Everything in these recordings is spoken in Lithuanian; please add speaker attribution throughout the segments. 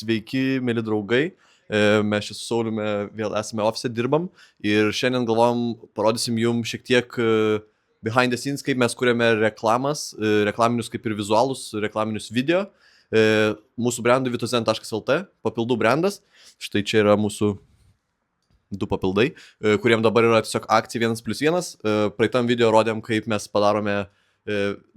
Speaker 1: Sveiki, mėly draugai. Mes čia su Sauliumi vėl esame ofise, dirbam ir šiandien galvom parodysim jums šiek tiek behind the scenes, kaip mes kuriame reklamas, reklaminius kaip ir vizualus, reklaminius video. Mūsų brandų vitozen.lt, papildų brandas. Štai čia yra mūsų du papildai, kuriem dabar yra tiesiog akcija 1+1. Praeitam video rodėm, kaip mes padarome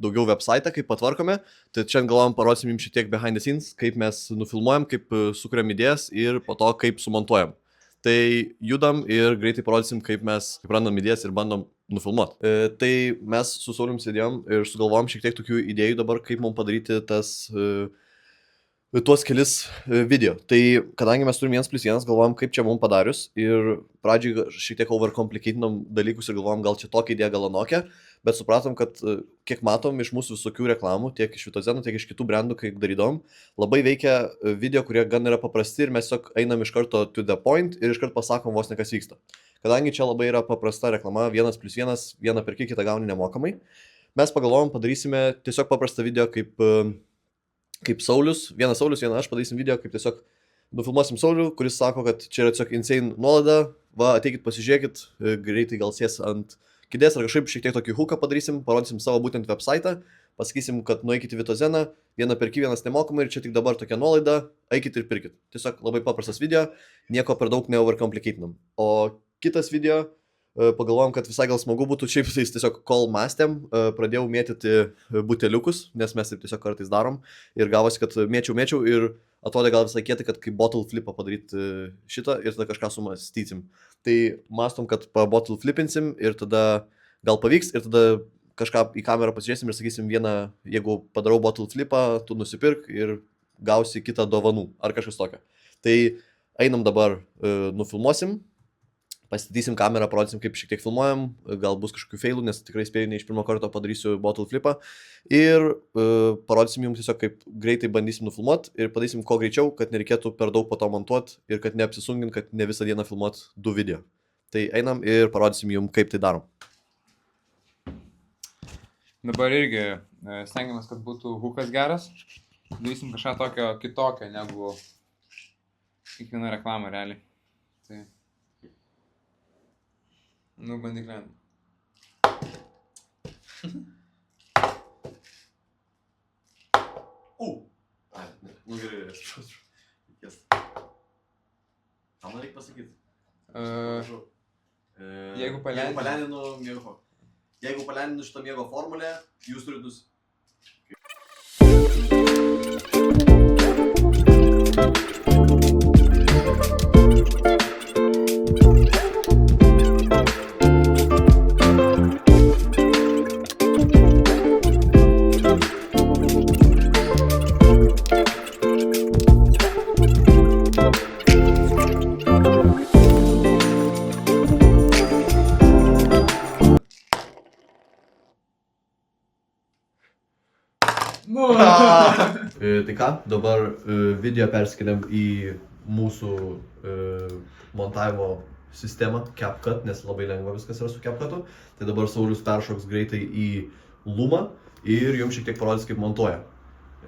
Speaker 1: daugiau website, kaip patvarkome. Tai šiandien galvom parodysim jums šiek tiek behind the scenes, kaip mes nufilmuojam, kaip sukuriam idėjas ir po to kaip sumontuojam. Tai judam ir greitai parodysim, kaip mes randam idėjas ir bandom nufilmuoti. Tai mes su Saulium sėdėjom ir sugalvojom šiek tiek tokių idėjų dabar, kaip mums padaryti tuos kelis video. Tai kadangi mes turim 1+1, galvojom, kaip čia mums padarius ir pradžiai šiek tiek overcomplicatinam dalykus ir galvojom, gal čia tokia idėja, gal anokia, bet supratom, kad kiek matom iš mūsų visokių reklamų, tiek iš Vitozeno, tiek iš kitų brandų, kai darydom, labai veikia video, kurie gan yra paprasti ir mes tiesiog einam iš karto to the point ir iš karto pasakom vos ne kas vyksta. Kadangi čia labai yra paprasta reklama, 1+1, vieną perki, kitą gauni nemokamai, mes pagalvojom, padarysime tiesiog paprastą video kaip Saulius, vieną aš padarysim video, kaip tiesiog nufilmuosim Saulių, kuris sako, kad čia yra tiesiog insane nuolaida, va, ateikit pasižiūrėkit, greitai gal sės ant kėdės ar kažkaip šiek tiek tokį hooką padarysim, parodysim savo būtent website, pasakysim, kad nueikit į Vitozeną, vieną perki, vienas nemokamai ir čia tik dabar tokia nuolaida, eikit ir pirkit. Tiesiog labai paprastas video, nieko per daug neovercomplicatinam. O kitas video, pagalvojom, kad visai gal smagu būtų, šiaip tai tiesiog kol mąstėm, pradėjau mėtyti buteliukus, nes mes taip tiesiog kartais darom ir gavosi, kad mėčiau ir atrodė gal visai kietai, kad kaip bottle flipą padaryti šitą ir tada kažką sumąstysim. Tai mąstom, kad bottle flipinsim ir tada gal pavyks ir tada kažką į kamerą pasižiūrėsim ir sakysim vieną, jeigu padarau bottle flipą, tu nusipirk ir gausi kitą dovanų ar kažkas tokio. Tai einam dabar, nufilmuosim. Pasistatysim kamerą, parodysim, kaip šiek tiek filmuojam, gal bus kažkokių failų, nes tikrai spėju ne iš pirmo karto padarysiu bottle flipą. Ir parodysim jums tiesiog, kaip greitai bandysim nufilmuoti ir padarysim kuo greičiau, kad nereikėtų per daug po to montuoti ir kad neapsisungint, kad ne visą dieną filmuoti 2 video. Tai einam ir parodysim jums, kaip tai darom.
Speaker 2: Dabar irgi stengiamės, kad būtų hookas geras. Darysim kažką tokio kitokio negu kiekviena reklama realiai. Tai... Nu, bandyk lent.
Speaker 1: Nu gerai, aš ką man reikia pasakyti?
Speaker 2: Jeigu palendinu...
Speaker 1: Jeigu palendinu šitą miego formulę, jūs turit Tai ką, dabar video perskeliam į mūsų montavimo sistemą CapCut, nes labai lengva viskas yra su CapCut'u. Tai dabar Saulius peršoks greitai į Lumą ir jums šiek tiek parodys, kaip montuoja.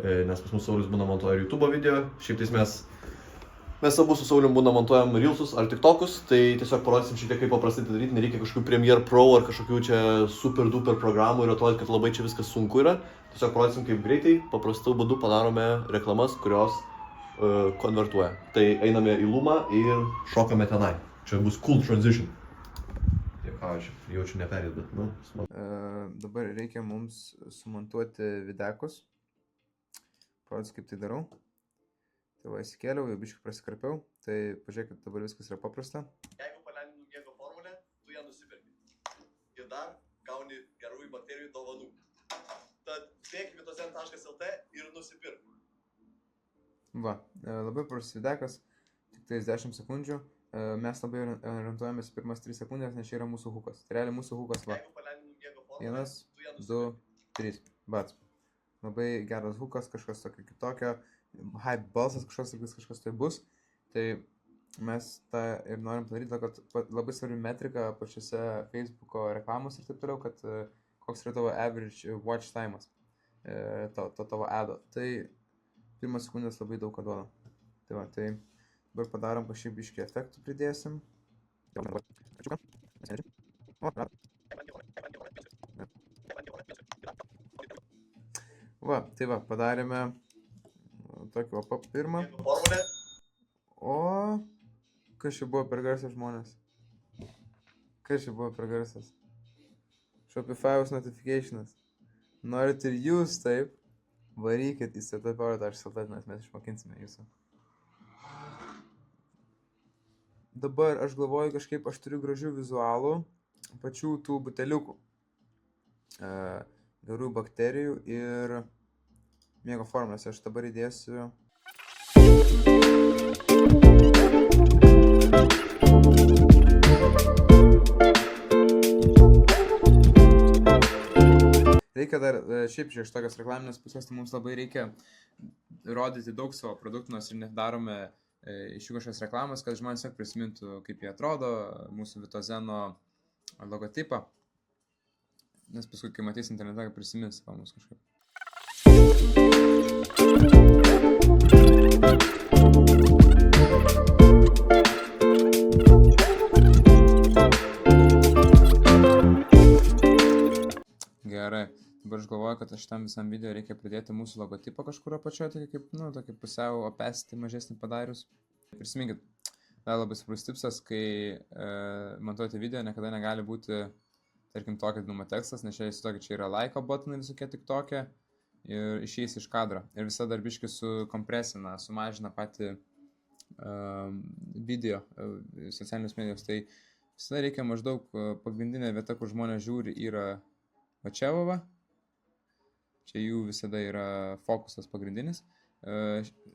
Speaker 1: Nes pas mus Saulius būna montuoja YouTube video, šiaip tais mes abu su Saulium būna montuojam Reelsus ar TikTokus, tai tiesiog parodysim šiek tiek kaip paprastai tai daryti, nereikia kažkokių Premiere Pro ar kažkokių čia super duper programų ir atrodyti, kad labai čia viskas sunku yra. Tiesiog parodysim, kaip greitai, paprastų būdų padarome reklamas, kurios konvertuoja. Tai einame į Lumą ir šokame tenai. Čia bus cool transition. Tiek ką aš jaučiu neperėt, bet nu, smagu.
Speaker 2: Dabar reikia mums sumontuoti videkus. Parodys, kaip tai darau. Tai va, įsikėliau, jau biškai prasikarpiau. Tai pažiūrėkit, dabar viskas yra paprasta.
Speaker 1: Jeigu palendinu miego formulę, tu ją nusipirki. Ir dar gauni gerųjų bakterijų dovanų. Tad bėk vitozen.lt ir nusipirk.
Speaker 2: Va, labai prastas videkas, tik tais 10 sekundžių. Mes labai orientuojamės pirmas 3 sekundės, nes čia yra mūsų hookas. Tai realiai mūsų hookas va. 1, 2, 3. Bats. Labai geras hookas, kažkas tokio kitokio. Hype balsas, kažkas tai bus. Tai mes tą ir norim padaryti, kad labai svarbi metrika pačiose Facebooko reklamos ir taip toliau, kad koks yra tavo average watch time'as tavo ado. Tai pirmas sekundės labai daug ką duoda. Tai va, tai dabar padarom kažkaip biškį efektų pridėsim. Va, tai va, padarėme tokį va pirmą.
Speaker 1: Formulė.
Speaker 2: O, kas čia buvo per garsas žmonės? Kas čia buvo per garsas? Shopify'us notificationas. Norit ir jūs taip? Varykit į setup.lt, nes mes išmokinsime jūsų. Dabar aš galvoju kažkaip, aš turiu gražių vizualų pačių tų buteliukų. Gerų bakterijų ir miego formulės. Aš dabar įdėsiu. Reikia dar, šiaip iš tokios reklaminės pusės, tai mums labai reikia rodyti daug savo produktų, nors ir net darome iš jų kažkokias reklamas, kad žmonės tiesiog prisimintų, kaip jie atrodo, mūsų Vitozeno logotipą. Nes paskui, kai matys internete, prisimins mus kažkaip. Gerai. Dabar aš galvoju, kad šitam visam video reikia pridėti mūsų logotipą kažkur apačioje, tokį kaip, tokį pusiau opacity mažesnį padarius. Prisiminkit, dar labai svarbus tipsas, kai montuojate video, niekada negali būti, tarkim, tokio didumo tekstas, nes čia yra like buttonai visokie tik tokie ir išeis iš kadro. Ir visa darbiškai sukompresina, sumažina patį video socialinius medijos. Tai visada reikia maždaug pagrindinė vieta, kur žmonės žiūri, yra va čia va. Čia jų visada yra fokusas pagrindinis.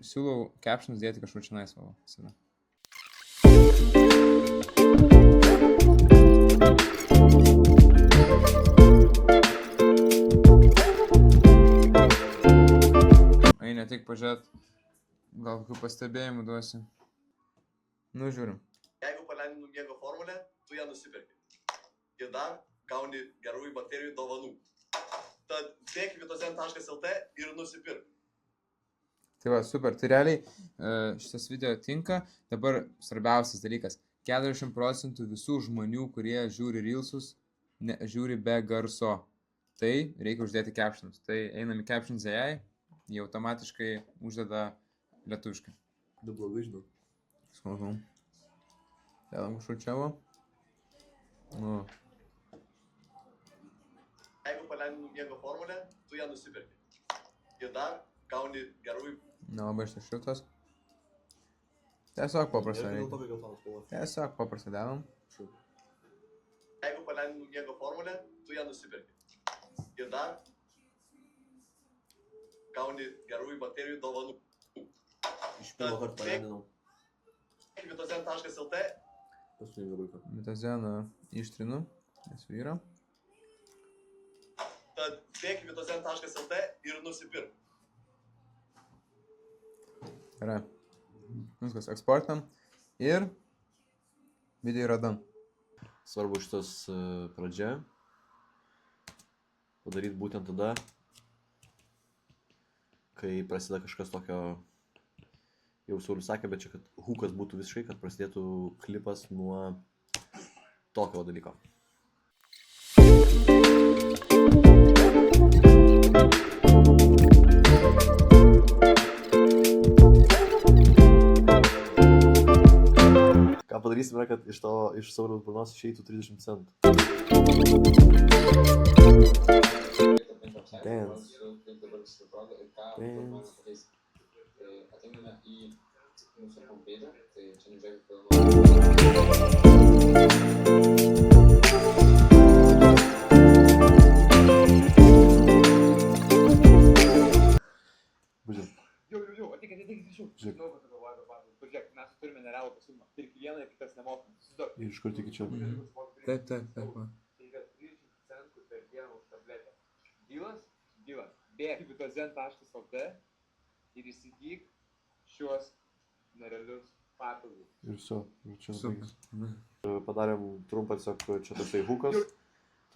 Speaker 2: Siūlau captions dėti kažkur čia nais visada. Ne tik pažiūrėt, gal kokių pastebėjimų duosi. Nu, žiūrim.
Speaker 1: Jeigu palengvinu miego formulę, tu ją nusiperki. Ir dar gauni gerųjų bakterijų dovanų. Tad bėk vitozen.lt ir nusipirk.
Speaker 2: Tai va, super. Tai realiai šitas video tinka. Dabar svarbiausias dalykas. 40% visų žmonių, kurie žiūri reelsus, žiūri be garso. Tai reikia uždėti captions. Tai einam į captions AI, jie automatiškai uždeda lietuviškai.
Speaker 1: Da blogai žinau.
Speaker 2: Smagu. Dėdam kažkur čia va. Nu.
Speaker 1: Jeigu palengvinu miego formulę, tu ją nusiperki. Ir dar gauni gerųjų...
Speaker 2: Nelabai šitas šriftas. Tiesiog paprasta reikia. Tiesiog paprasta dedam.
Speaker 1: Jeigu palengvinu miego formulę, tu ją nusiperki. Ir dar gauni gerųjų bakterijų dovanų. Iš pirmo kartą palengvinau. Vitozen.lt.
Speaker 2: Vitozeną ištrinu, nes vyra.
Speaker 1: Tad bėk vitozen.lt ir nusipirk.
Speaker 2: Gerai. Viskas eksportam. Ir video yra done.
Speaker 1: Svarbu šitas pradžia. Padaryti būtent tada, kai prasideda kažkas tokio, jau Saulius sakė, bet čia, kad hookas būtų visiškai, kad prasidėtų klipas nuo tokio dalyko. Ką padarysime, kad iš Sauliaus burnos išeitų 30 centų. Dance. Ateiname į mūsų homepage, tai čia nežiūrėkit
Speaker 3: Jau, ateikit, žinau, kad galvoju apie patį. Pažiūrėk, mes turime nerealų pasiūlymą. Pirk vieną ir kitas nemokamai.
Speaker 1: Ir iš kur tik čia?
Speaker 2: Taip.
Speaker 3: Tai yra 30 centų per dieną už tabletę. Dylas. Bėk vitozen.lt ir įsigyk šiuos nerealius papildus.
Speaker 1: Ir čia baigis. Padarėm trumpą tiesiog čia tasai hookas.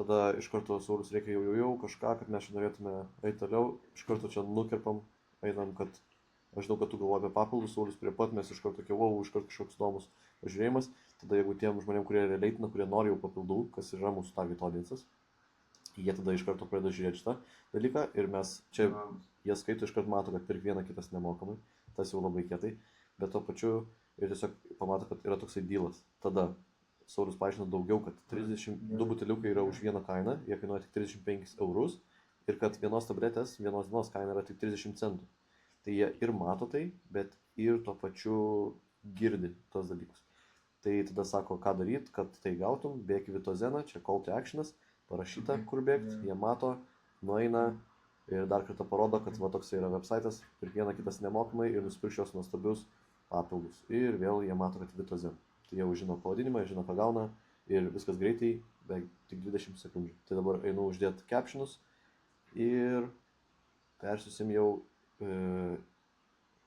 Speaker 1: Tada iš karto Saulius reikia jau kažką, kad mes čia norėtume eiti toliau. Iš karto čia nukirpam, einam, kad aš žinau, kad tu galvoji apie papildus, Saulis prie pat, mes iš karto tokie, wow, iš karto kažkoks įdomus pažiūrėjimas. Tada jeigu tiem žmonėm, kurie releitina, kurie nori jau papildų, kas yra mūsų target audiences, jie tada iš karto pradeda žiūrėti šitą dalyką ir mes čia, jie skaito iš karto mato, kad pirk vieną kitas nemokamai, tas jau labai kietai, bet to pačiu ir tiesiog pamato, kad yra toksai dealas. Tada Saulis paaiškina daugiau, kad 32 buteliukai yra už vieną kainą, jie kainuoja tik 35 eurus ir kad vienos tabletės, vienos dienos kaina yra tik 30 centų. Tai jie ir mato tai, bet ir tuo pačiu girdi tos dalykus. Tai tada sako, ką daryti, kad tai gautum, bėk į Vitozeną, čia call to actionas, parašyta, kur bėgti, jie mato, nueina ir dar kartą parodo, kad va toks yra websaitas, ir vieną kitas nemokamai ir nusipirk šios nuostabius papildus. Ir vėl jie mato, kad Vitozen. Tai jau žino pavadinimą, žino, ką gauna ir viskas greitai, beveik tik 20 sekundžių. Tai dabar einu uždėti captionus ir persiusim jau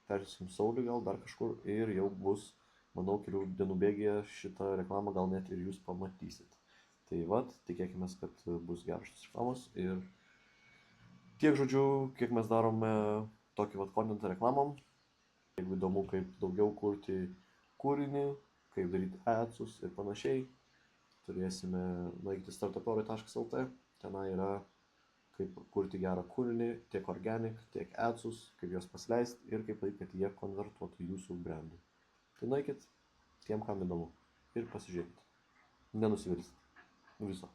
Speaker 1: persiusim Sauliui gal dar kažkur ir jau bus, manau, kelių dienų bėgyje šitą reklamą gal net ir jūs pamatysit. Tai vat, tikėkime, kad bus geras šitas reklamos ir tiek žodžiu, kiek mes darome tokį vat kontentą reklamom. Jeigu įdomu, kaip daugiau kurti kūrinį, kaip daryti adsus ir panašiai, turėsime nueiti startup.lt, tenai yra kaip kurti gerą kūrinį, tiek organic, tiek adsus, kaip juos pasileisti ir kaip daryti, kad jie konvertuotų jūsų brandui. Tai nueikit tiem, kam įdomu ir pasižiūrėkit. Nenusivilsit. Viso.